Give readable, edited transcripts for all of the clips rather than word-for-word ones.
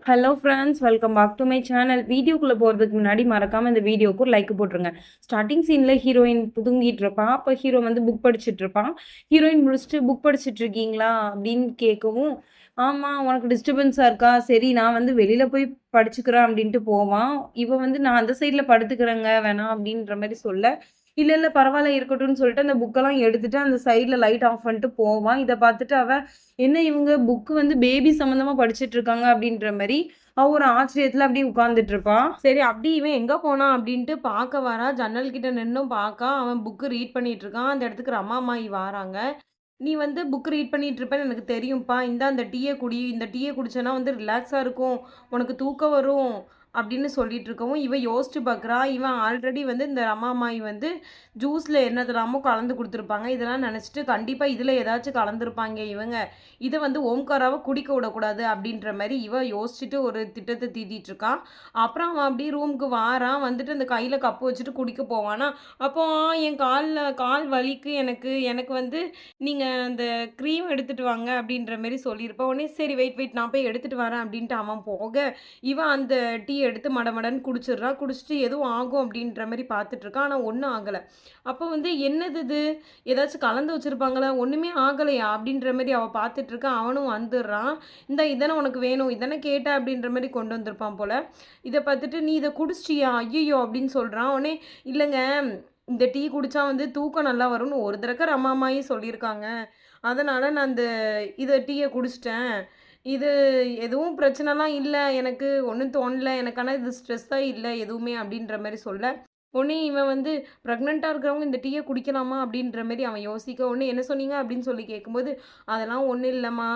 Hello friends, welcome back to my channel. வீடியோக்குள்ளே போகிறதுக்கு முன்னாடி மறக்காமல் இந்த வீடியோக்கு ஒரு லைக் போட்டுருங்க. ஸ்டார்டிங் சீனில் ஹீரோயின் தூங்கிட்டு இருப்பான். அப்போ ஹீரோ வந்து புக் படிச்சுட்டு இருப்பான். ஹீரோயின் முடிச்சுட்டு புக் படிச்சுட்டு இருக்கீங்களா அப்படின்னு கேட்கவும், ஆமாம் உனக்கு டிஸ்டர்பன்ஸாக இருக்கா, சரி நான் வந்து வெளியில் போய் படிச்சுக்கிறேன் அப்படின்ட்டு போவான். இவன் வந்து நான் அந்த சைடில் படுத்துக்கிறேங்க வேணாம் அப்படின்ற மாதிரி சொல்ல, இல்ல, இல்ல பரவால்ல இருக்கட்டும்னு சொல்லிட்டு அந்த புக்கெல்லாம் எடுத்துட்டு அந்த சைடுல லைட் ஆஃப் பண்ணிட்டு போவான். இத பார்த்துட்டு அவ, என்ன இவங்க புக் வந்து பேபி சம்மந்தமா படிச்சுட்டு இருக்காங்க அப்படின்ற மாரி, அவ ஒரு ஆச்சரியத்துல அப்படியே உட்கார்ந்துட்டு இருப்பா. சரி அப்படி இவன் எங்க போனான் அப்படின்ட்டு பார்க்க வரா. ஜன்னல் கிட்ட நின்னும் பார்க்கா. அவன் புக் ரீட் பண்ணிட்டு இருக்கான். அந்த இடத்துக்கு ரமா அம்மாயி வாராங்க. "நீ வந்து புக் ரீட் பண்ணிட்டு இருப்பேன்னு எனக்கு தெரியும்ப்பா. இந்தா இந்த டீய குடி. இந்த டீய குடிச்சேன்னா வந்து ரிலாக்ஸா இருக்கும். உனக்கு தூக்கம் வரும்." அப்படின்னு சொல்லிட்டு இருக்கவும், இவ யோசிச்சு பார்க்குறா. இவன் ஆல்ரெடி வந்து இந்த ரமா அம்மாயி வந்து ஜூஸ்ல என்னதெல்லாமோ கலந்து குடுத்துருப்பாங்க. இதெல்லாம் நெனச்சுட்டு கண்டிப்பா இதுல ஏதாச்சும் கலந்துருப்பாங்க இவங்க. இத வந்து ஓம்காராவ குடிக்க விடக்கூடாது அப்படின்ற மாரி இவ யோசிச்சுட்டு ஒரு திட்டத்த தீட்டிட்டு இருக்கா. அப்புறம் அவன் அப்படியே ரூமுக்கு வாரான். வந்துட்டு அந்த கையில கப்பு வச்சுட்டு குடிக்க போவானா, அப்போ என் கால் வலிக்கு எனக்கு எனக்கு வந்து நீங்க அந்த க்ரீம் எடுத்துட்டு வாங்க அப்படின்ற மாரி சொல்லியிருப்பா. உடனே சரி வெயிட் வெயிட் நான் போய் எடுத்துட்டு வரேன் அப்படின்ட்டு அவன் போக, இவன் அந்த டீ எடுத்து மடமடன்னு குடிச்சிடுறா. குடிச்சிட்டு எதுவும் ஆகும் அப்படின்ற மாரி பார்த்துட்டு இருக்கா. ஆனா ஒண்ணும் ஆகல. அப்போ வந்து என்னது இது? ஏதாச்சும் கலந்து வச்சிருப்பாங்களா? ஒண்ணுமே ஆகலையா? அப்படின்ற மாரி அவ பார்த்துட்டு இருக்கா. அவனும் வந்துடுறான். இந்தா இதானே உனக்கு வேணும். இதானே கேட்ட அப்படின்ற மாரி கொண்டு வந்திருப்பான் போல. இத பார்த்துட்டு நீ இத குடிச்சிட்டியா? ஐய்யய்யோ! அப்படின்னு சொல்றான். உடனே இல்லங்க இந்த டீ குடிச்சா வந்து தூக்கம் நல்லா வரும்னு ஒரு தடக்க ரமாமாயி சொல்லியிருக்காங்க. அதனால நான் இத டீய குடிச்சுட்டேன். இது எதுவும் பிரச்சனைலாம் இல்ல. எனக்கு ஒண்ணும் தோணல. எனக்கு ஆனா இது ஸ்ட்ரெஸ்ஸா இல்ல எதுவுமே அப்படின்ற மாரி சொல்ல, உடனே இவன் வந்து பிரெக்னன்ட்டா இருக்கிறவங்க இந்த டீய குடிக்கலாமா? அப்படின்ற மாரி அவன் யோசிக்க, உடனே என்ன சொன்னீங்க? அப்படின்னு சொல்லி கேட்கும்போது, அதெல்லாம் ஒண்ணும் இல்லம்மா.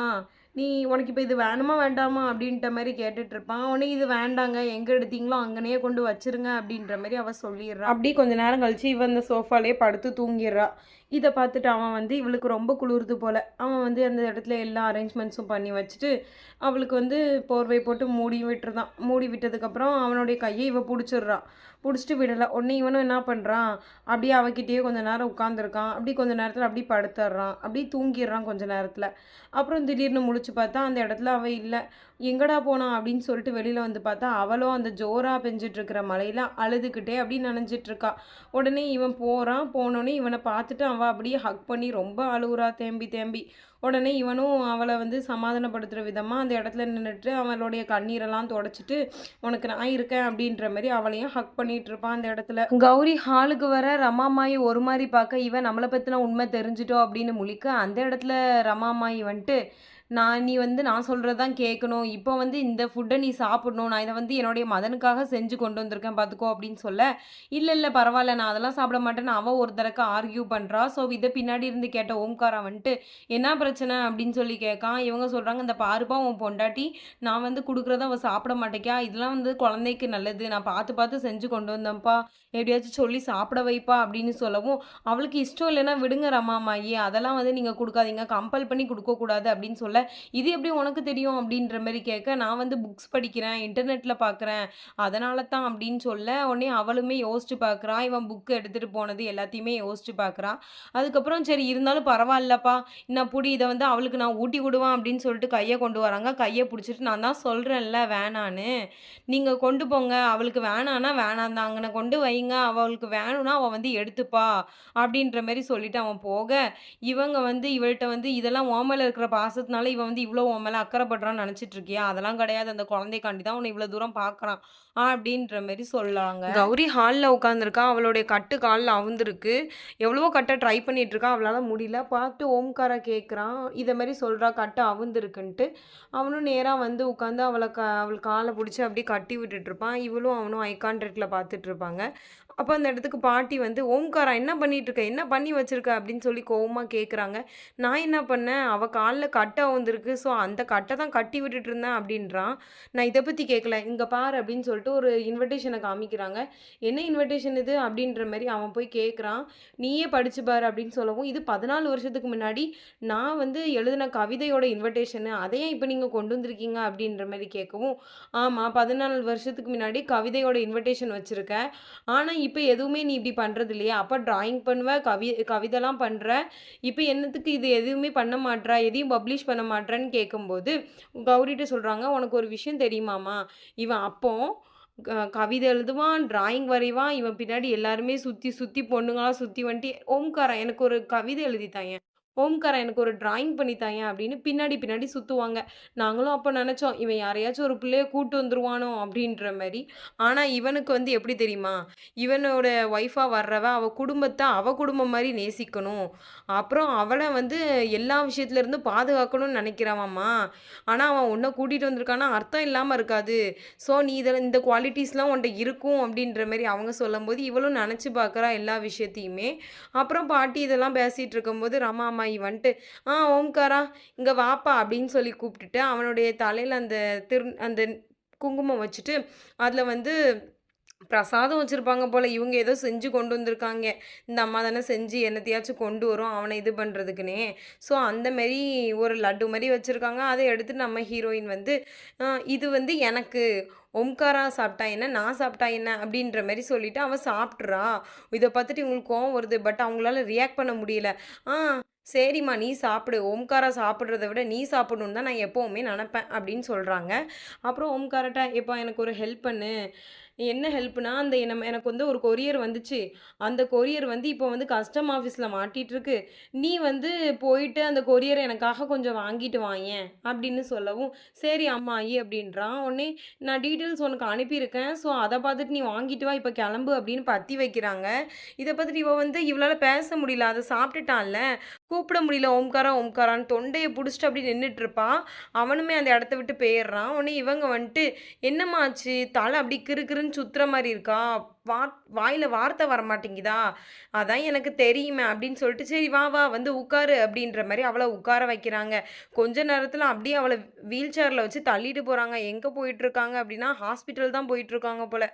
உனக்கு இப்ப இது வேணுமா? வேண்டாமா? அப்படின்ட்ட மாரி கேட்டுட்டுருப்பான். உடனே இது வேண்டாங்க. எங்க எடுத்தீங்களோ அங்கனயே கொண்டு வச்சுருங்க அப்படின்ற மாரி அவ சொல்லிர்றா. அப்படி கொஞ்ச நேரம் கழிச்சு இவ இந்த சோஃபாலயே படுத்து தூங்கிர்றா. இத பார்த்துட்டு அவன் வந்து இவளுக்கு ரொம்ப குளிருது போல. அவன் வந்து அந்த இடத்துல எல்லா அரேஞ்ச்மெண்ட்ஸும் பண்ணி வச்சுட்டு, அவளுக்கு வந்து போர்வை போட்டு மூடி விட்டுருதான். மூடி விட்டதுக்கப்புறம் அவனுடைய கைய இவ புடிச்சிடுறா. புடிச்சுட்டு விடல. உடனே இவனும் என்ன பண்றான், அப்படியே அவகிட்டயே கொஞ்ச நேரம் உட்காந்துருக்கான். அப்படி கொஞ்ச நேரத்துல அப்படியே படுத்துர்றான். அப்படியே தூங்கிர்றான் கொஞ்ச நேரத்துல. அப்புறம் திடீர்னு முழிச்சு பார்த்தா, அந்த இடத்துல அவ இல்ல. "எங்கடா போனா?" அப்படின்னு சொல்லிட்டு வெளியில வந்து பார்த்தா, அவளும் அந்த ஜோரா பெஞ்சுட்டு இருக்கிற மழையில அழுதுகிட்டே அப்படியே நனைஞ்சிட்டு இருக்கா. உடனே இவன் போறான். போனோனே இவன பார்த்துட்டு அவ அப்படியே ஹக் பண்ணி ரொம்ப அழுவுறா தேம்பி தேம்பி. உடனே இவனும் அவள வந்து சமாதானப்படுத்துற விதமா அந்த இடத்துல நின்னுட்டு அவளுடைய கண்ணீரெல்லாம் தொடச்சுட்டு, "உனக்கு நான் இருக்கேன்" அப்படின்ற மாரி அவளையும் ஹக் பண்ணிட்டு இருப்பான் அந்த இடத்துல. கௌரி ஹாலுக்கு வர ரமாமாயி ஒரு மாரி பார்க்க, இவ நம்மள பத்தின உண்மை தெரிஞ்சுட்டோம் அப்படின்னு முழிக்க, அந்த இடத்துல ரமாமாயி வந்துட்டு, நீ வந்து நான் சொல்றது தான் கேட்கணும். இப்போ வந்து இந்த ஃபுட்ட நீ சாப்பிடணும். நான் இத வந்து என்னுடைய மதனுக்காக செஞ்சு கொண்டு வந்திருக்கேன் பார்த்துக்கோ அப்படின்னு சொல்ல, இல்ல, இல்ல பரவால்ல. நான் அதெல்லாம் சாப்பிட மாட்டேன்னு அவ ஒரு தடக்க ஆர்க்யூ பண்றா. ஸோ இத பின்னாடி இருந்து கேட்ட ஓம்காரா வந்துட்டு, "என்ன பிரச்சனை?" அப்படின்னு சொல்லி கேட்கான். இவங்க சொல்றாங்க, "இந்த பாருப்பா உன் பொண்டாட்டி நான் வந்து குடுக்குறத அவ சாப்பிட மாட்டேங்கிறா. இதெல்லாம் வந்து குழந்தைக்கு நல்லது. நான் பார்த்து பார்த்து செஞ்சு கொண்டு வந்தேன்ப்பா. எப்படியாச்சும் சொல்லி சாப்பிட வைப்பா" அப்படின்னு சொல்லவும், அவளுக்கு இஷ்டம் இல்லைன்னா விடுங்க ரமாமாயி. அதெல்லாம் வந்து நீங்க குடுக்காதீங்க. கம்பல் பண்ணி குடுக்கக்கூடாது அப்படின்னு சொல்ல, "இது எப்படி உனக்கு தெரியும்?" அப்படின்ற மாரி கேட்க, "நான் வந்து புக்ஸ் படிக்கிறேன். இன்டர்நெட்ல பார்க்குறேன். அதனால தான்" அப்படின்னு சொல்ல, உடனே அவளுமே யோசிச்சு பார்க்குறா. இவன் புக் எடுத்துட்டு போனது எல்லாத்தையுமே யோசிச்சு பார்க்குறா. அதுக்கப்புறம் சரி இருந்தாலும் பரவாயில்லப்பா. நான் புடி இத வந்து அவளுக்கு நான் ஊட்டி விடுவேன் அப்படின்னு சொல்லிட்டு கைய கொண்டு வராங்க. கைய புடிச்சிட்டு நான் தான் சொல்றேன்ல வேணான்னு. நீங்க கொண்டு போங்க. அவளுக்கு வேணான்னா வேணாம் தான். அங்கன கொண்டு வைங்க. அவளுக்கு வேணும்னா அவ வந்து எடுத்துப்பா. அப்படின்ற மாரி சொல்லிட்டு அவன் போக, இவங்க வந்து இவள்ட்ட வந்து இதெல்லாம் உன் மேல இருக்கிற பாசத்தினால இவன் வந்து இவ்ளோ உன் மேல அக்கறைப்படுறான்னு நெனச்சிட்டு இருக்கியா? அதெல்லாம் கிடையாது. அந்த குழந்தைக்காண்டி தான் உன்ன இவ்ளோ தூரம் பார்க்குறான். அப்படின்ற மாரி சொல்லாங்க. கௌரி ஹால்ல உட்காந்துருக்கா. அவளுடைய கட்டு கால்ல அவுந்திருக்கு. எவ்வளவோ கட்ட ட்ரை பண்ணிட்டு இருக்கா. அவளால முடியல. பார்த்துட்டு ஓம்காரா கேட்குறான். இத மாரி சொல்றா கட்டு அவுந்திருக்குன்ட்டு. அவனும் நேரா வந்து உட்காந்து அவள் கால புடிச்சு அப்படியே கட்டி விட்டுட்டு இருப்பான். இவளும் அவனும் ஐ கான்டாக்ட்ல பார்த்துட்டு இருப்பாங்க. அப்ப அந்த இடத்துக்கு பாட்டி வந்து, "ஓம்காரா என்ன பண்ணிட்டு இருக்க? என்ன பண்ணி வச்சிருக்க?" அப்படின்னு சொல்லி கோவமா கேட்குறாங்க. "நான் என்ன பண்ணேன்? அவ கால்ல கட்டு அவுந்திருக்கு. ஸோ அந்த கட்ட தான் கட்டி விட்டுட்டு இருந்தேன்" அப்படின்றான். "நான் இத பத்தி கேட்கல. இங்க பாரு" அப்படின்னு சொல்லிட்டு ஒரு இன்விடேஷன காமிக்கிறாங்க. "என்ன இன்விடேஷன் இது?" அப்படின்ற மாரி அவன் போய் கேட்குறான். "நீயே படிச்சு பாரு" அப்படின்னு சொல்லவும், "இது 14 வருஷத்துக்கு முன்னாடி நான் வந்து எழுதின கவிதையோட இன்விடேஷனு. அத ஏன் இப்ப நீங்க கொண்டு வந்திருக்கீங்க?" அப்படின்ற மாரி கேட்கவும், "ஆமா 14 வருஷத்துக்கு முன்னாடி கவிதையோட இன்விடேஷன் வச்சிருக்க. ஆனா, இப்ப எதுவுமே நீ இப்படி பண்றது இல்லையா? அப்ப டிராயிங் பண்ணுவ, கவிதைலாம் பண்ற. இப்ப என்னத்துக்கு இது எதுவுமே பண்ண மாட்ற? எதையும் பப்ளிஷ் பண்ண பண்ண மாட்றேன்னு கேட்கும்போது, கௌரிட்ட சொல்றாங்க, "உனக்கு ஒரு விஷயம் தெரியுமாம்மா? இவன் அப்போ கவிதை எழுதுவான், டிராயிங் வரைவான். இவன் பின்னாடி எல்லாருமே சுத்தி சுத்தி பொண்ணுங்களா சுத்தி வந்துட்டு, "ஓம்காரா எனக்கு ஒரு கவிதை எழுதி தாயேன். ஓம்காரா எனக்கு ஒரு டிராயிங் பண்ணி தாயேன்" அப்படின்னு பின்னாடி பின்னாடி சுத்துவாங்க. நாங்களும் அப்ப நெனச்சோம், இவன் யாரையாச்சும் ஒரு பிள்ளைய கூட்டு வந்துருவானோ அப்படின்ற மாரி. ஆனா இவனுக்கு வந்து எப்படி தெரியுமா? இவனோட ஒய்ஃபா வர்றவ அவ குடும்பத்த அவ குடும்பம் மாரி நேசிக்கணும். அப்புறம் அவள வந்து எல்லா விஷயத்துல இருந்தும் பாதுகாக்கணும்னு நெனைக்கிறவன்மா. ஆனா அவன் உன்ன கூட்டிட்டு வந்திருக்கான்னா அர்த்தம் இல்லாம இருக்காது. ஸோ நீ இதில இந்த குவாலிட்டீஸ்லாம் உன்ட்ட இருக்கும் அப்படின்ற மாரி அவங்க சொல்லும்போது, இவளும் நெனச்சு பார்க்குறா எல்லா விஷயத்தையுமே. அப்புறம் பாட்டி இதெல்லாம் பேசிட்டு இருக்கும்போது, ரமா அம்மாயி வந்துட்டு, ஓம்காரா இங்க வாப்பா" அப்படின்னு சொல்லி கூப்பிட்டுட்டு, அவனுடைய தலையில அந்த குங்குமம் வச்சுட்டு, அதில வந்து பிரசாதம் வச்சிருப்பாங்க போல. இவங்க ஏதோ செஞ்சு கொண்டு வந்திருக்காங்க. இந்த அம்மா தானே செஞ்சு என்னத்தையாச்சும் கொண்டு வரும், அவன இது பண்றதுக்குன்னே. ஸோ அந்த மாரி ஒரு லட்டு மாரி வச்சிருக்காங்க. அத எடுத்து நம்ம ஹீரோயின் வந்து, இது வந்து எனக்கு. ஓம்காரா சாப்பிட்டா என்ன? நான் சாப்பிட்டா என்ன?" அப்படின்ற மாரி சொல்லிட்டு அவ சாப்பிட்றா. இத பார்த்துட்டு இவங்களுக்கு கோவம் வருது. பட் அவங்களால ரியாக்ட் பண்ண முடியல. "ஆ சரிம்மா நீ சாப்பிடு. ஓம்காரா சாப்பிடுறத விட நீ சாப்பிடணும்னு தான் நான் எப்பவுமே நெனப்பேன்" அப்படின்னு சொல்றாங்க. அப்புறம் ஓம்காரட்ட, "எப்பா எனக்கு ஒரு ஹெல்ப் பண்ணு." என்ன ஹெல்ப்னா, அந்த எனக்கு வந்து ஒரு கொரியர் வந்துச்சு. அந்த கொரியர் வந்து இப்போ வந்து கஸ்டம் ஆஃபீஸ்ல மாட்டிட்டுருக்கு. நீ வந்து போயிட்டு அந்த கொரியர எனக்காக கொஞ்சம் வாங்கிட்டு வாயேன் அப்படின்னு சொல்லவும், "சரி அம்மாயி" அப்படின்றான். உடனே நான் டீட்டெயில்ஸ் உனக்கு அனுப்பியிருக்கேன். ஸோ அத பார்த்துட்டு நீ வாங்கிட்டு வா, இப்ப கிளம்பு அப்படின்னு பத்தி வைக்கிறாங்க. இத பார்த்துட்டு இவ வந்து இவளால பேச முடியல. அத சாப்பிட்டுட்டான்ல. கூப்பிட முடியல ஓம்காரா, ஓம்காரான்னு தொண்டைய புடிச்சுட்டு அப்படியே நின்னுட்டு இருப்பா. அவனுமே அந்த இடத்த விட்டு போயிர்றான். உடனே இவங்க வந்துட்டு, "என்னம்மா ஆச்சு? தலை அப்படி கிறு கிறுன்னு சுத்துற மாரி இருக்கா? வாயில வார்த்தை வரமாட்டேங்குதா? அதான் எனக்கு தெரியுமே" அப்படின்னு சொல்லிட்டு, "சரி வா வா வந்து உட்காரு" அப்படின்ற மாரி அவள உட்கார வைக்கிறாங்க. கொஞ்ச நேரத்தில அப்படியே அவள வீல் சேர்ல வச்சு தள்ளிட்டு போறாங்க. எங்க போயிட்டுருக்காங்க அப்படின்னா, ஹாஸ்பிட்டல் தான் போயிட்டுருக்காங்க போல.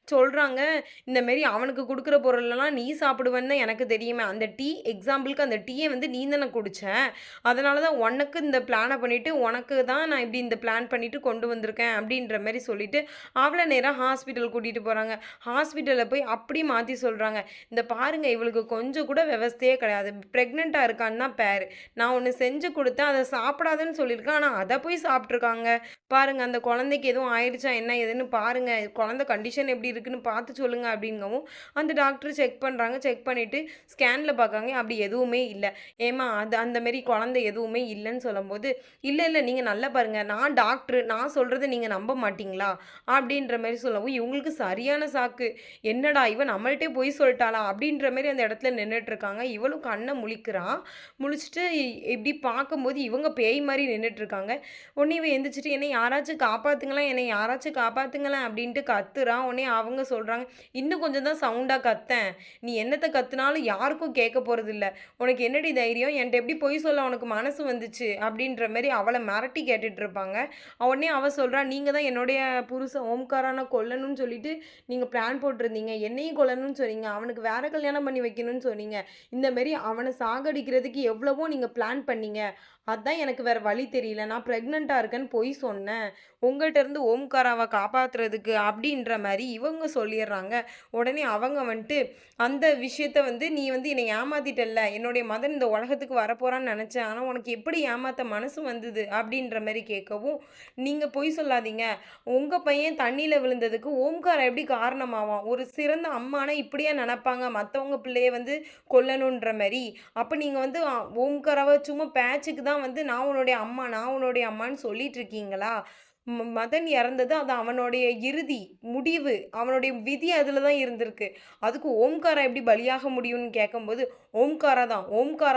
சொல்றாங்க, "இந்த மாரி அவனுக்கு குடுக்குற பொருளெல்லாம் நீ சாப்பிடுவேன்னு தான் எனக்கு தெரியுமே. அந்த டீ எக்ஸாம்பிளுக்கு அந்த டீய வந்து நீ தானே குடிச்ச. அதனால தான் உனக்கு இந்த பிளான பண்ணிட்டு, உனக்கு தான் நான் இப்படி இந்த பிளான் பண்ணிட்டு கொண்டு வந்திருக்கேன்" அப்படின்ற மாரி சொல்லிட்டு, அவள நேரா ஹாஸ்பிட்டல் கூட்டிட்டு போறாங்க. ஹாஸ்பிட்டல்ல போய் அப்படி மாத்தி சொல்றாங்க. "இந்த பாருங்க இவளுக்கு கொஞ்சம் கூட விவஸ்தையே கிடையாது. பிரெக்னன்ட்டா இருக்கான்னு தான் பேரு. நான் ஒண்ணு செஞ்சு குடுத்தேன். அத சாப்பிடாதன்னு சொல்லியிருக்கேன். ஆனா அத போய் சாப்ட்டுருக்காங்க. பாருங்க அந்த குழந்தைக்கு எதுவும் ஆயிடுச்சா என்ன ஏதுன்னு பாருங்க. குழந்தை கண்டிஷன் எப்படி இருக்குன்னு பார்த்து சொல்லுங்க" அப்படிங்கவும், அந்த டாக்டர் செக் பண்றாங்க. செக் பண்ணிட்டு ஸ்கேன்ல பார்க்குறாங்க. அப்படி எதுவுமே இல்ல. "ஏம்மா அது அந்த மாரி குழந்தை எதுவுமே இல்லன்னு" சொல்லும்போது, "இல்ல, இல்ல நீங்க நல்லா பாருங்க. நான் டாக்டரு. நான் சொல்றத நீங்க நம்ப மாட்டீங்களா?" அப்படின்ற மாரி சொல்லவும், இவங்களுக்கு சரியான சாக்கு. "என்னடா இவ நம்மள்ட்டயே பொய் சொல்ட்டாளா?" அப்படின்ற மாரி அந்த இடத்துல நின்னுட்டுருக்காங்க. இவளும் கண்ண முழிக்கிறா. முழிச்சுட்டு இப்படி பார்க்கும்போது இவங்க பேய் மாரி நின்னுட்டுருக்காங்க. உடனே இவ எந்திரிச்சுட்டு, "என்னை யாராச்சும் காப்பாத்துங்களேன், என்னை யாராச்சும் காப்பாத்துங்களேன்" அப்படின்ட்டு கத்துறா. உடனே அவங்க சொல்றாங்க, "இன்னும் கொஞ்சம் தான் சவுண்டா கத்தேன். நீ என்னத்த கத்துனாலும் யாருக்கும் கேட்க போறதில்ல. உனக்கு என்னடி தைரியம்? என்ட்ட எப்படி பொய் சொல்ல உனக்கு மனசு வந்துச்சு?" அப்படின்ற மாரி அவள மிரட்டி கேட்டுட்டு இருப்பாங்க. உடனே அவ சொல்றா, "நீங்க தான் என்னுடைய புருஷன் ஓம்காரான கொல்லணும்னு சொல்லிட்டு நீங்க பிளான் போட்டிருந்தீங்க. என்னையும் கொல்லணும்னு சொன்னீங்க. அவனுக்கு வேற கல்யாணம் பண்ணி வைக்கணும்னு சொன்னீங்க. இந்த மாரி அவன சாகடிக்கிறதுக்கு எவ்வளவோ நீங்க பிளான் பண்ணீங்க. அதான் எனக்கு வேற வழி தெரியல. நான் பிரெக்னன்ட்டா இருக்கேன்னு பொய் சொன்னேன். உங்கள்ட்ட இருந்து ஓம்காராவ காப்பாத்துறதுக்கு" அப்படின்ற மாரி இவங்க சொல்லிர்றாங்க. உடனே அவங்க வந்துட்டு, "அந்த விஷயத்த வந்து நீ வந்து என்னை ஏமாத்திட்டல்ல. என்னுடைய மதன் இந்த உலகத்துக்கு வரப்போறான்னு நெனச்சேன். ஆனா உனக்கு எப்படி ஏமாத்த மனசு வந்தது?" அப்படின்ற மாரி கேட்கவும், "நீங்க பொய் சொல்லாதீங்க. உங்க பையன் தண்ணீல விழுந்ததுக்கு ஓம்கார் எப்படி காரணமாவான்? ஒரு சிறந்த அம்மானா இப்படியா நெனப்பாங்க? மத்தவங்க பிள்ளைய வந்து கொல்லணுன்ற மாரி. அப்ப நீங்க வந்து ஓம்காராவ சும்மா பேச்சுக்கு தான் வந்து நான் உன்னுடைய அம்மா, நான் உன்னுடைய அம்மான்னு சொல்லிட்டு இருக்கீங்களா? மதன் இறந்தது அது அவனுடைய இறுதி, முடிவு. அவனுடைய விதி அதுல தான் இருந்திருக்கு. அதுக்கு ஓம்காரா எப்படி பலியாக முடியும்னு கேட்கும்போது, ஓம்காரா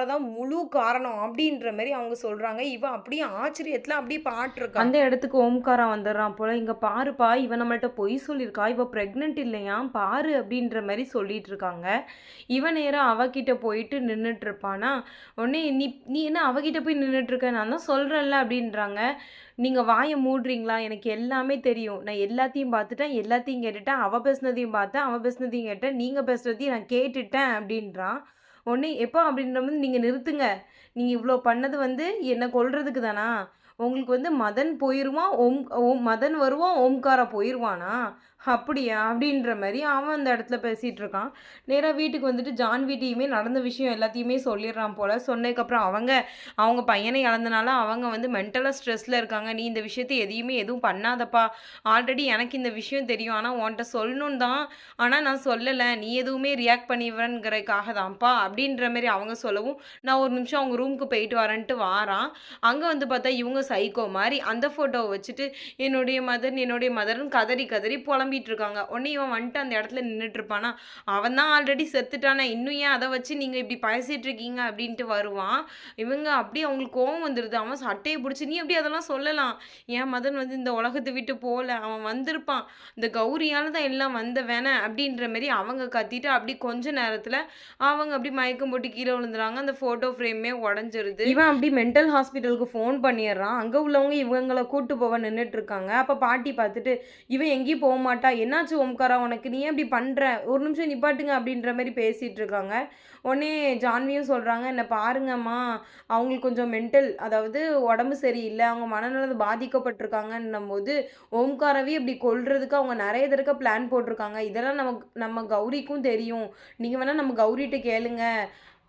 தான் முழு காரணம்" அப்படின்ற மாரி அவங்க சொல்றாங்க. இவ அப்படியே ஆச்சரியத்துல அப்படியே பாட்டுருக்கா. அந்த இடத்துக்கு ஓம்காரா வந்துடுறான் போல. "இங்க பாருப்பா, இவ நம்மள்ட்ட பொய் சொல்லியிருக்கா. இவ பிரெக்னன்ட் இல்லையாம் பாரு" அப்படின்ற மாரி சொல்லிட்டு இருக்காங்க. இவன் நேரா அவகிட்ட போயிட்டு நின்னுட்டு இருப்பானா, உடனே "நீ நீ என்ன அவகிட்ட போய் நின்னுட்டு இருக்க? நான் தான் சொல்றேன்ல" அப்படின்றாங்க. "நீங்க வாய மூடுறீங்களா? எனக்கு எல்லாமே தெரியும். நான் எல்லாத்தையும் பார்த்துட்டேன், எல்லாத்தையும் கேட்டுட்டேன். அவ பேசினதையும் பார்த்தேன், அவ பேசினதையும் கேட்டேன். நீங்க பேசுனதையும் நான் கேட்டுட்டேன்" அப்படின்றான். உடனே "எப்பா அப்படின்றபோது நீங்க நிறுத்துங்க. நீங்க இவ்ளோ பண்ணது வந்து என்ன கொல்றதுக்கு தானா? உங்களுக்கு வந்து மதன் போயிருவான், ஓம் ஓம் மதன் வருவான், ஓம்காரா போயிருவானா? அப்படியா? அப்படின்ற மாரி அவன் அந்த இடத்துல பேசிட்டு இருக்கான். நேரா வீட்டுக்கு வந்துட்டு ஜான் வீட்டையுமே நடந்த விஷயம் எல்லாத்தையுமே சொல்லிடுறான் போல. சொன்னதுக்கப்புறம் அவங்க பையனை இழந்தனால அவங்க வந்து மென்டலா ஸ்ட்ரெஸ்ல இருக்காங்க. "நீ இந்த விஷயத்த எதுவும் பண்ணாதப்பா. ஆல்ரெடி எனக்கு இந்த விஷயம் தெரியும். ஆனா உன்ட்ட சொல்லணும்னு தான். ஆனா நான் சொல்லல. நீ எதுவுமே ரியாக்ட் பண்ணிருவங்கிறதுக்காக தான்ப்பா." அப்படின்ற மாரி அவங்க சொல்லவும், நான் ஒரு நிமிஷம் அவங்க ரூமுக்கு போயிட்டு வரேன்ட்டு வாரான். அங்க வந்து பார்த்தா இவங்க சைக்கோ மாரி அந்த ஃபோட்டோவ வச்சுட்டு, என்னுடைய மதர்ன்னு கதறி கதறி புலம்பிட்டு இருக்காங்க. உடனே இவன் வந்துட்டு அந்த இடத்துல நின்னுட்டு இருப்பானா, அவன் தான் ஆல்ரெடி செத்துட்டானே, இன்னும் ஏன் அத வச்சு நீங்க இப்படி பேசிட்டு இருக்கீங்க அப்படின்ட்டு வருவான். இவங்க அப்படியே அவங்களுக்கு கோவம் வந்துருது. அவன் சட்டைய புடிச்சு, "நீ எப்படி அதெல்லாம் சொல்லலாம்? என் மதன் வந்து இந்த உலகத்த விட்டு போல. அவன் வந்திருப்பான். இந்த கௌரியால தான் எல்லாம் வந்தவன" அப்படின்ற மாரி அவங்க கத்திட்டு, அப்படி கொஞ்ச நேரத்துல அவங்க அப்படி மயக்கம் போட்டு கீழ விழுந்துறாங்க. அந்த ஃபோட்டோ ஃப்ரேமே உடைஞ்சிருது. இவன் அப்படி மென்டல் ஹாஸ்பிட்டலுக்கு ஃபோன் பண்ணிடுறான். அங்க உள்ளவங்க இவங்கள கூட்டு போக நின்னுட்டு இருக்காங்க. அப்ப பாட்டி பார்த்துட்டு, "இவன் எங்கேயும் போமாட்டா. என்னாச்சு ஓம்காரா உனக்கு? நீ ஏன் இப்படி பண்ற? ஒரு நிமிஷம் நிப்பாட்டுங்க" அப்படின்ற மாரி பேசிட்டு இருக்காங்க. உடனே ஜான்வியும் சொல்றாங்க, "என்ன பாருங்கம்மா, அவங்களுக்கு கொஞ்சம் அதாவது உடம்பு சரியில்ல. அவங்க மனநலம் பாதிக்கப்பட்டுருக்காங்கன்னும்போது, ஓம்காரவே இப்படி கொல்றதுக்கு அவங்க நெறைய தடக்க பிளான் போட்டுருக்காங்க. இதெல்லாம் நம்ம கௌரிக்கும் தெரியும். நீங்க வேணா நம்ம கௌரிட்ட கேளுங்க."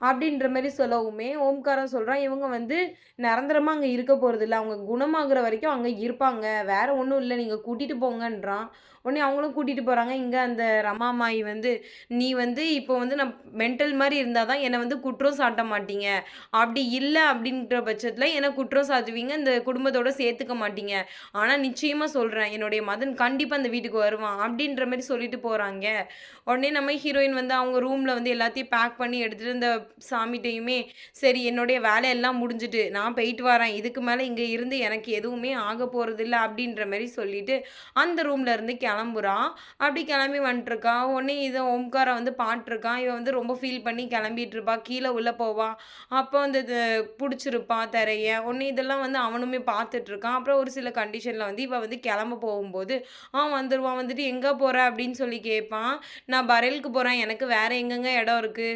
அப்படின்ற மாரி சொல்லவுமே, ஓம்காரன் சொல்றான், "இவங்க வந்து நிரந்தரமா அங்க இருக்க போறதில்ல. அவங்க குணமாகுற வரைக்கும் அங்க இருப்பாங்க. வேற ஒண்ணும் இல்ல. நீங்க கூட்டிட்டு போங்கன்றான்." உடனே அவங்களும் கூட்டிட்டு போறாங்க. இங்க அந்த ரமாமாயி வந்து, "நீ வந்து இப்போ வந்து நான் மென்டல் மாரி இருந்தா தான் என்ன வந்து குற்றம் சாட்ட மாட்டீங்க. அப்படி இல்ல அப்படின்ற பட்சத்தில என்ன குற்றம் சாட்டுவீங்க. இந்த குடும்பத்தோட சேர்த்துக்க மாட்டீங்க. ஆனா நிச்சயமா சொல்றேன், என்னுடைய மதன் கண்டிப்பா அந்த வீட்டுக்கு வருவான்." அப்படின்ற மாரி சொல்லிட்டு போறாங்க. உடனே நம்ம ஹீரோயின் வந்து அவங்க ரூம்ல வந்து எல்லாத்தையும் பேக் பண்ணி எடுத்துட்டு இந்த சாமிட்டயுமே, "சரி என்னுடைய வேலையெல்லாம் முடிஞ்சுட்டு, நான் போயிட்டு வரேன். இதுக்கு மேல இங்க இருந்து எனக்கு எதுவுமே ஆக போறதில்ல." அப்படின்ற மாரி சொல்லிட்டு, அந்த ரூம்ல இருந்து கெளம்புறா. அப்படி கெளம்பி வந்துட்டுருக்கா. உடனே இத ஓம்காரா வந்து பாத்துருக்கான். இவ வந்து ரொம்ப ஃபீல் பண்ணி கெளம்பிட்டு இருப்பா. கீழ உள்ள போவா. அப்போ வந்து புடிச்சிருப்பா திரைய. உடனே இதெல்லாம் வந்து அவனுமே பாத்துட்டுருக்கான். அப்புறம் ஒரு சில கண்டிஷன்ல வந்து இவ வந்து கெளம்ப போகும்போது, அவன் வந்துருவான். வந்துட்டு, "எங்க போற?" அப்படின்னு சொல்லி கேட்பான். "நான் பரேலுக்கு போறேன். எனக்கு வேற எங்கங்க இடம் இருக்கு?"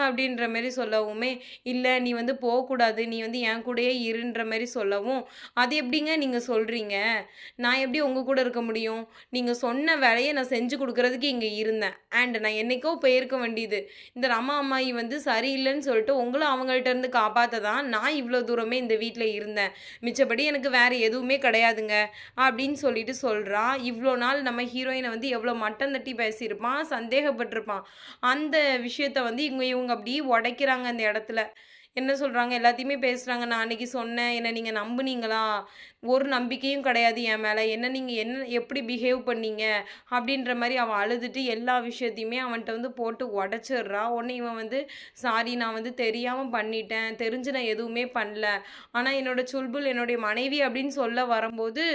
அப்படின்ற மாரி சொல்லவுமே, "இல்ல நீ வந்து போக்கூடாது. நீ வந்து என் கூடயே இருன்ற" மாரி சொல்லவும், "அது எப்படிங்க நீங்க சொல்றீங்க? நான் எப்படி உங்க கூட இருக்க முடியும்? நீங்க சொன்ன வேலைய நான் செஞ்சு குடுக்குறதுக்கு இங்க இருந்தேன். நான் என்னைக்கோ போயிருக்க வேண்டியது. இந்த ரமா அம்மாயி வந்து சரியில்லன்னு சொல்லிட்டு உங்கள அவங்கள்ட்ட இருந்து காப்பாத்த தான் நான் இவ்ளோ தூரமே இந்த வீட்ல இருந்தேன். மிச்சபடி எனக்கு வேற எதுவுமே கிடையாதுங்க." அப்படின்னு சொல்லிட்டு சொல்றா. இவ்ளோ நாள் நம்ம ஹீரோயின வந்து எவ்வளோ மட்டம் தட்டி பேசியிருப்பான், சந்தேகப்பட்டுருப்பான். அந்த விஷயத்த வந்து இவங்க அப்படியே உடைக்கிறாங்க அந்த இடத்துல. என்ன சொல்றாங்க, எல்லாத்தையுமே பேசுறாங்க. "நான் அன்னைக்கு சொன்னேன். என்ன நீங்க நம்புனீங்களா? ஒரு நம்பிக்கையும் கிடையாது என் மேல. நீங்க எப்படி பிஹேவ் பண்ணீங்க?" அப்படின்ற மாரி அவ அழுதுட்டு எல்லா விஷயத்தையுமே அவன்ட்ட வந்து போட்டு உடைச்சிடுறா. உடனே இவன் வந்து, "சாரி நான் வந்து தெரியாம பண்ணிட்டேன். தெரிஞ்சு நான் எதுவுமே பண்ணல. ஆனா என்னோட சுல்புல் என்னுடைய மனைவி" அப்படின்னு சொல்ல வரும்போது,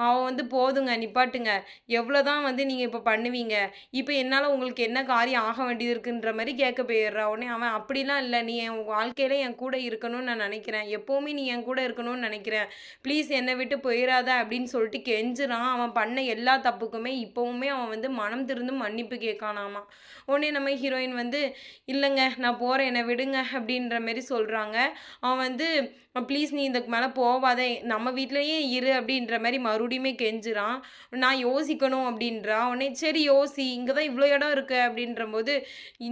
அவன் வந்து, "போதுங்க நிப்பாட்டுங்க. எவ்வளோதான் வந்து நீங்க இப்ப பண்ணுவீங்க? இப்ப என்னால உங்களுக்கு என்ன காரியம் ஆக வேண்டியது இருக்குன்ற" மாரி கேட்க போயிடுறா. உடனே அவன், "அப்படிலாம் இல்ல. நீ என் வாழ்க்கையில என் கூட இருக்கணும்னு நான் நெனைக்கிறேன். எப்பவுமே நீ என் கூட இருக்கணும்னு நெனைக்கிறேன். ப்ளீஸ் என்ன விட்டு போயிறாத" அப்படின்னு சொல்லிட்டு கெஞ்சுறான். அவன் பண்ண எல்லா தப்புக்குமே இப்பவுமே அவன் வந்து மனம் திறந்து மன்னிப்பு கேட்கானாமா. உடனே நம்ம ஹீரோயின் வந்து, "இல்லங்க நான் போறேன். என்ன விடுங்க" அப்படின்ற மாரி சொல்றாங்க. அவன் வந்து, "ப்ளீஸ் நீ இதுக்கு மேல போவாத. நம்ம வீட்லயே இரு" அப்படின்ற மாரி மறுபடியுமே கெஞ்சுறான். "நான் யோசிக்கணும்" அப்படின்றா. உடனே, "சரி யோசி. இங்க தான் இவ்ளோ இடம் இருக்கு" அப்படின்றபோது,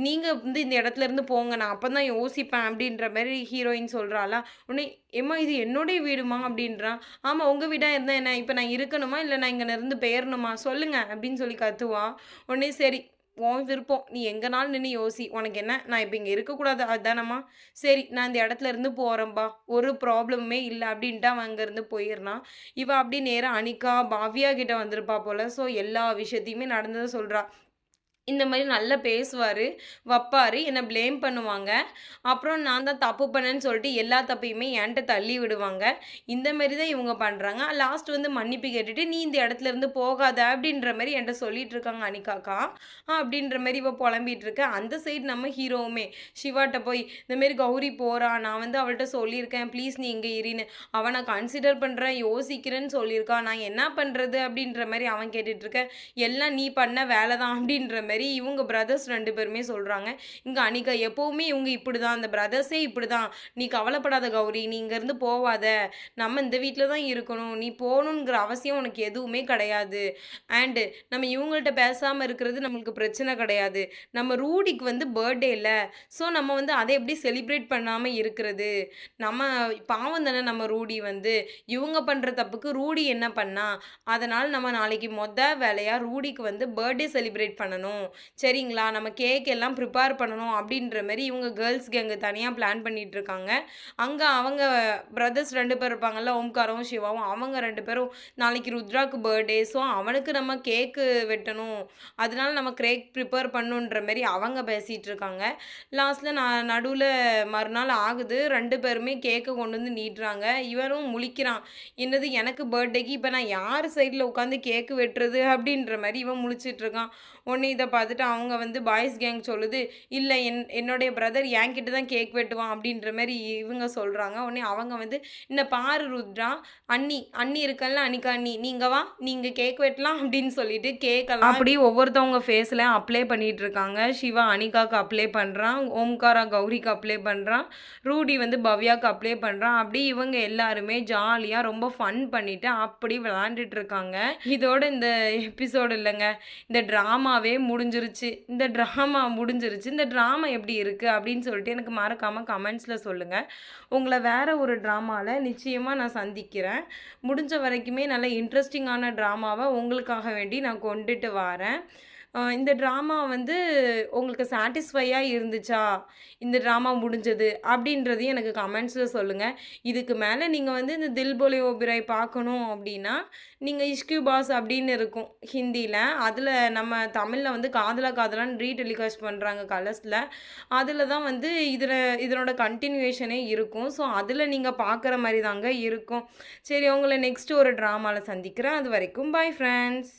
"நீங்க வந்து இந்த இடத்துல இருந்து போங்க. நான் அப்பதான் யோசிப்பேன்" அப்படின்ற மாரி ஹீரோயின் சொல்றாளா. உடனே, "ஏம்மா இது என்னுடைய வீடுமா" அப்படின்றான். "ஆமா உங்க வீடா இருந்தா என்ன? இப்ப நான் இருக்கணுமா? இல்ல நான் இங்க இருந்து பெயரணுமா? சொல்லுங்க" அப்படின்னு சொல்லி கத்துவான். உடனே, "சரி உன் விருப்பம். நீ எங்கனாலும் நின்னு யோசி. உனக்கு என்ன? நான் இப்ப இங்க இருக்கக்கூடாது அதானம்மா? சரி நான் இந்த இடத்துல இருந்து போறேன்பா. ஒரு ப்ராப்ளமுமே இல்ல" அப்படின்ட்டு அவன் அங்கருந்து போயிர்றான். இவ அப்படியே நேரா அனிகா, பாவ்யா கிட்ட வந்திருப்பா போல. ஸோ எல்லா விஷயத்தையுமே நடந்தத சொல்றா. இந்த மாரி நல்லா பேசுவாரு, வப்பாரு. என்ன ப்ளேம் பண்ணுவாங்க. அப்புறம் நான் தான் தப்பு பண்ணேன்னு சொல்லிட்டு எல்லா தப்பையுமே என்ட்ட தள்ளி விடுவாங்க. இந்த மாரி தான் இவங்க பண்றாங்க. லாஸ்ட் வந்து மன்னிப்பு கேட்டுட்டு, "நீ இந்த இடத்துல இருந்து போகாத" அப்படின்ற மாரி என்ட்ட சொல்லிட்டு இருக்காங்க அனிகாக்கா. அப்படின்ற மாரி இவ புலம்பிட்டு இருக்க. அந்த சைடு நம்ம ஹீரோவுமே சிவாட்ட போய், "இந்த மாரி கௌரி போறா. நான் வந்து அவள்ட்ட சொல்லியிருக்கேன். ப்ளீஸ் நீ இங்க இருன்னு. அவ நான் கன்சிடர் பண்றேன், யோசிக்கிறேன்னு சொல்லியிருக்கா. நான் என்ன பண்றது?" அப்படின்ற மாரி அவன் கேட்டுட்டு இருக்க. "எல்லாம் நீ பண்ண வேல தான்" அப்படின்ற மாரி மாரி இவங்க பிரதர்ஸ் 2 பேருமே சொல்றாங்க. இங்க அனிகா எப்பவுமே இவங்க இப்படிதான், அந்த பிரதர்ஸே இப்படிதான். நீ கவலைப்படாத கௌரி, நீ இங்கேருந்து போவாத. நம்ம இந்த வீட்ல தான் இருக்கணும். நீ போகணுங்கிற அவசியம் உனக்கு எதுவுமே கிடையாது. அண்ட் நம்ம இவங்கள்ட்ட பேசாம இருக்கிறது நம்மளுக்கு பிரச்சனை கிடையாது. நம்ம ரூடிக்கு வந்து பர்த்டே இல்ல. ஸோ நம்ம வந்து அதை எப்படி செலிப்ரேட் பண்ணாம இருக்கிறது? நம்ம பாவம் தானே நம்ம ரூடி வந்து. இவங்க பண்ற தப்புக்கு ரூடி என்ன பண்ணா? அதனால நம்ம நாளைக்கு வேலையா ரூடிக்கு வந்து பர்த்டே செலிப்ரேட் பண்ணணும். சரிங்களா? நம்ம கேக் எல்லாம் ப்ரிப்பேர் பண்ணணும் அப்படின்ற மாரி இவங்க கேர்ள்ஸ் கேங்கு தனியா பிளான் பண்ணிட்டு இருக்காங்க. அங்க அவங்க பிரதர்ஸ் 2 பேர் இருப்பாங்கல்ல, ஓம்காரும், சிவாவும். அவங்க 2 பேரும் நாளைக்கு ருத்ராக்கு பர்த்டே. ஸோ அவனுக்கு நம்ம கேக்கு வெட்டணும். அதனால நம்ம கேக் ப்ரிப்பேர் பண்ணணுன்ற மாரி அவங்க பேசிட்டு இருக்காங்க. லாஸ்ட்ல நடுவுல மறுநாள் ஆகுது. 2 பேருமே கேக்க கொண்டு வந்து நீட்டுறாங்க. இவனும் முழிக்கிறான். என்னது எனக்கு பர்த்டேக்கு இப்ப நான் யார் சைடுல உட்காந்து கேக்கு வெட்டுறது? அப்படின்ற மாரி இவன் முழிச்சிட்டு இருக்கான். உடனே இத பார்த்துட்டு அவங்க வந்து பாய்ஸ் கேங் சொல்லுது, இல்ல என்னுடைய பிரதர் என்கிட்ட தான் கேக் வெட்டுவான் அப்படின்ற மாரி இவங்க சொல்றாங்க. உடனே அவங்க வந்து, "இந்த பாரு ருத்ரா, அண்ணி இருக்கல்ல, அனிகா அண்ணி, நீங்க வா, நீங்க கேக் வெட்டலாம்" அப்படின்னு சொல்லிட்டு கேக்கெல்லாம் அப்படி ஒவ்வொருத்தவங்க ஃபேஸ்ல அப்ளை பண்ணிட்டு இருக்காங்க. சிவா அனிகாக்கு அப்ளை பண்றான். ஓம்காரா கௌரிக்கு அப்ளை பண்றான். ரூடி வந்து பவ்யாக்கு அப்ளை பண்றான். அப்படி இவங்க எல்லாருமே ஜாலியா ரொம்ப ஃபன் பண்ணிட்டு அப்படி விளையாண்டுட்டு இருக்காங்க. இதோட இந்த எபிசோடு இல்லைங்க, இந்த ட்ராமாவே முடிஞ்சிருச்சு. இந்த ட்ராமா எப்படி இருக்கு அப்படின்னு சொல்லிட்டு எனக்கு மறக்காம கமெண்ட்ஸ்ல சொல்லுங்க. உங்களை வேற ஒரு ட்ராமால நிச்சயமா நான் சந்திக்கிறேன். முடிஞ்ச வரைக்குமே நல்ல இன்ட்ரெஸ்டிங்கான ட்ராமாவை உங்களுக்காக வேண்டி நான் கொண்டுட்டு வரேன். இந்த ட்ராமா வந்து உங்களுக்கு சாட்டிஸ்ஃபையாக இருந்துச்சா? இந்த ட்ராமா முடிஞ்சது அப்படின்றதையும் எனக்கு கமெண்ட்ஸில் சொல்லுங்கள். இதுக்கு மேலே நீங்கள் வந்து இந்த தில் போலே ஓபிராய் பார்க்கணும் அப்படின்னா, நீங்கள் இஷ்கு பாஸ் அப்படின்னு இருக்கும் ஹிந்தியில். அதில் நம்ம தமிழில் வந்து காதலா காதலான்னு ரீடெலிகாஸ்ட் பண்ணுறாங்க கலர்ஸில். அதில் தான் வந்து இதனோட கண்டினியூவேஷனே இருக்கும். ஸோ அதில் நீங்கள் பார்க்குற மாதிரி தாங்க இருக்கும். சரி, உங்களை நெக்ஸ்ட்டு ஒரு ட்ராமாவில் சந்திக்கிறேன். அது வரைக்கும் பாய் ஃப்ரெண்ட்ஸ்.